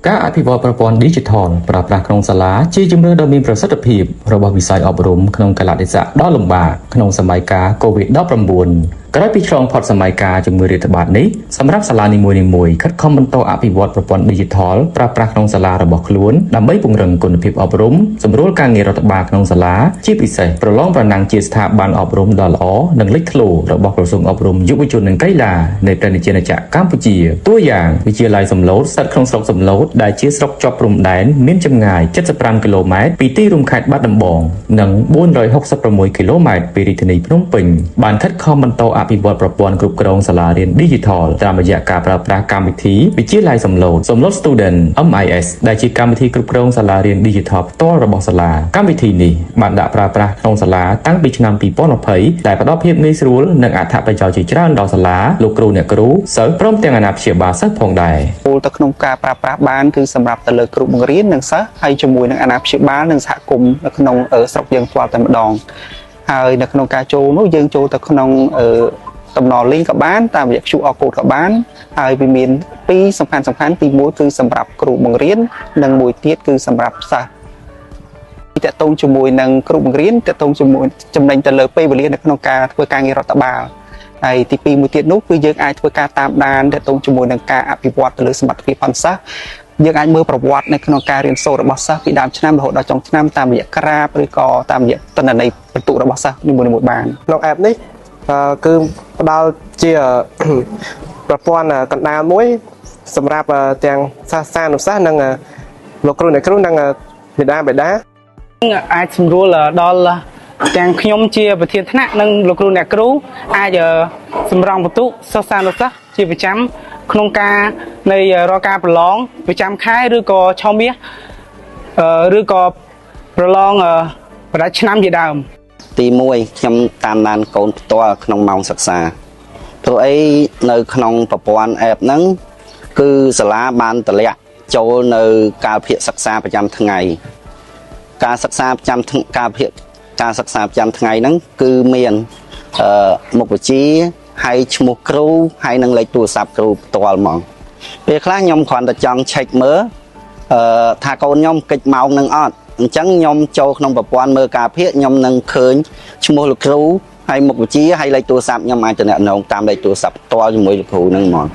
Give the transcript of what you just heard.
ការអភិវឌ្ឍប្រព័ន្ធ Digital ប្រើប្រាស់ក្នុងសាលាជាជំរឿនដ៏មានប្រសិទ្ធភាពរបស់វិស័យអប់រំក្នុងកាលៈទេសៈដ៏លំបាកក្នុងសម័យកាល COVID-19 ក្រោយពីឆ្លងផុតសម័យកាលជំងឺរាតត្បាតនេះសម្រាប់សាលានីមួយៗខិតខំបន្តអភិវឌ្ឍប្រព័ន្ធ Digital ប្រើប្រាស់ក្នុងសាលារបស់ខ្លួនដើម្បីពង្រឹងគុណភាពអប់រំសម្រួលការងាររដ្ឋបាលក្នុងសាលាជាពិសេសប្រឡងប្រណាំងជាស្ថាប័នអប់រំដ៏ល្អនិងលេចធ្លោរបស់ក្រសួងអប់រំយុវជននិងកីឡានៃព្រះរាជាណាចក្រកម្ពុជាតួយ៉ាងវិទ្យាល័យសំឡូតស្ថិតក្នុងស្រុកសំឡូតដែលជាស្រុកជាប់ព្រំដែនមានចម្ងាយ75គីឡូម៉ែត្រពីទីរួមខេត្តបាត់ដំបងនិង466គីឡូម៉ែត្រពីរាជធានីភ្នំពេញបានខិតខំបន្តអភិវឌ្ឍប្រព័ន្ធគ្រប់គ្រងសាលារៀន Digital តាមរយៈការប្រើប្រាស់កម្មវិធីវិទ្យាល័យសំឡូត Student MIS ដែលជាកម្មវិធីគ្រប់គ្រងសាលារៀន Digital ផ្ទាល់របស់សាលាកម្មវិធីនេះបានដាក់ប្រើប្រាស់ក្នុងសាលាតាំងពីឆ្នាំ2020ដែលផ្ដល់ភាពងាយស្រួលនិងអត្ថប្រយោជន៍ជាច្រើនដល់សាលាលោកគ្រូអ្នកគ្រូសិស្សព្រមទាំងអាណាព្យាបាលសិស្សផងដែរគោលទៅក្នុងការប្រើប្រាស់បានគឺសម្រាប់ទៅលើគ្រូបង្រៀននិងសិស្សហើយជាមួយនឹងអាណាព្យាបាលនិងសហគមន៍នៅក្នុងស្រុកយើងផ្ទាល់តែម្ដងហើយនៅក្នុងការចូលនោះយើងចូលទៅក្នុងតំណ link ក៏បានតាមរយៈ QR code ក៏បានហើយវាមានពីរសំខាន់ទី1គឺសម្រាប់គ្រូបង្រៀននិងមួយទៀតគឺសម្រាប់សិស្សតកតងជាមួយនឹងគ្រូបង្រៀនតកតងជាមួយចំណេញទៅលើពេលវេលានៅក្នុងការធ្វើការងាររដ្ឋបាលហើយទី2មួយទៀតនោះគឺយើងអាចធ្វើការតាមដានតកតងជាមួយនឹងការអភិវឌ្ឍទៅលើសមត្ថភាពអន្តរសាស្ត្រយើងអាចមើលប្រវត្តិនៅក្នុងការរៀនសូត្ររបស់សិស្សពីដើមឆ្នាំរហូតដល់ចុងឆ្នាំតាមរយៈក្រាបឬក៏តាមរយៈទិន្នន័យបន្ទុករបស់សិស្សនីមួយៗបានក្នុង app នេះគឺផ្ដល់ជាប្រព័ន្ធកណ្ដាលមួយសម្រាប់ទាំងសាស្ត្រានុសិស្សនិងលោកគ្រូអ្នកគ្រូនិងបិតាអាចសម្រួលដល់ទាំងខ្ញុំជាប្រធានថ្នាក់និងលោកគ្រូអ្នកគ្រូអាចសម្រង់បន្ទុកសិស្សានុសិស្សជាប្រចាំក្នុងការនៃរកការប្រឡងប្រចាំខែឬក៏ឆមាសឬក៏ប្រឡងប្រដាច់ឆ្នាំជាដើមទី1ខ្ញុំតាមដានកូនផ្ទាល់ក្នុងម៉ោងសិក្សាព្រោះអីនៅក្នុងប្រព័ន្ធ app ហ្នឹងគឺសាលាបានតម្លាក់ចូលនៅកាលភាគសិក្សាប្រចាំថ្ងៃការសិក្សាប្រចាំថ្ងៃហ្នឹងគឺមានមុខវិជ្ជាហើយឈ្មោះគ្រូហើយនឹងលេខទូរស័ព្ទគ្រូផ្ទាល់ហ្មងពេលខ្លះខ្ញុំគ្រាន់តែចង់ check មើលថាកូនខ្ញុំកិច្ចម៉ោងនឹងអត់អញ្ចឹងខ្ញុំចូលក្នុងប្រព័ន្ធមើលការភាគខ្ញុំនឹងឃើញឈ្មោះលោកគ្រូហើយមុខវិជ្ជាហើយលេខទូរស័ព្ទខ្ញុំអាចតំណងតាមលេខទូរស័ព្ទផ្ទាល់ជាមួយលោកគ្រូហ្នឹងហ្មង